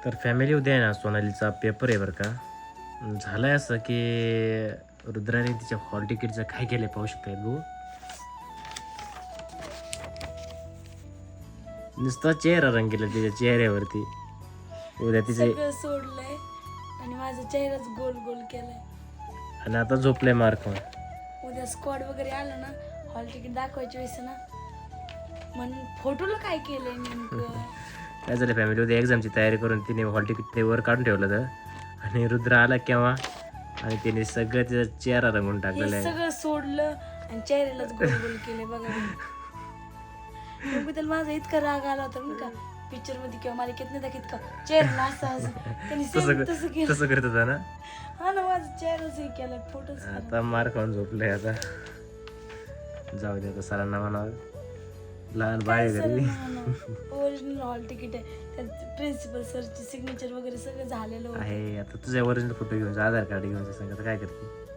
तर फॅमिली उद्या आहे ना सोनालीचा पेपर आहे बरं का. झालंय असं की रुद्राने तिच्या हॉल तिकीटचं काय केलं पाहू शकताय भाऊ. नुसता चेहरा रंगीला तिच्या चेहऱ्यावरती. उद्या तिचे सगळं सोडलंय आणि माझा चेहराच गोल गोल केलाय. आणि आता झोपलंय मार्क. उद्या स्क्वॉड वगैरे आलं ना हॉल तिकीट दाखवायची वेळेस ना म्हणून फोटोला काय केलंय नेमकं. काय झालं फॅमिली उद्या एक्झामची तयारी करून तिने हॉल तिकीट ते वर काढून ठेवलं होतं आणि रुद्र आला केव्हा आणि तिने सगळं तिचा चेहरा रंगून टाकलेला हे आहे. सगळं सोडलं आणि चेहऱ्यालाच गोल गोल केले बघा. नेमकं त्याला माझा इतका राग आला होता ना का पिक्चर मध्ये किंवा मालिकेत नाही दाखवत का चेहऱ्याला असं त्यांनी same तसं केलं. तसं करत होता ना. हा ना माझा चेहराच हे केला फोटोच. आता मार खाऊन झोपलंय आता. जाऊ दे आता सरांना म्हणावं लहान बाय घरी. ओरिजिनल हॉल तिकीट आहे त्यात प्रिन्सिपल सरची सिग्नेचर वगैरे सगळं झालेलं होतं. आहे आता तुझ्या ओरिजिनल फोटो घेऊन जा, आधार कार्ड घेऊन जा, सांगत काय करते.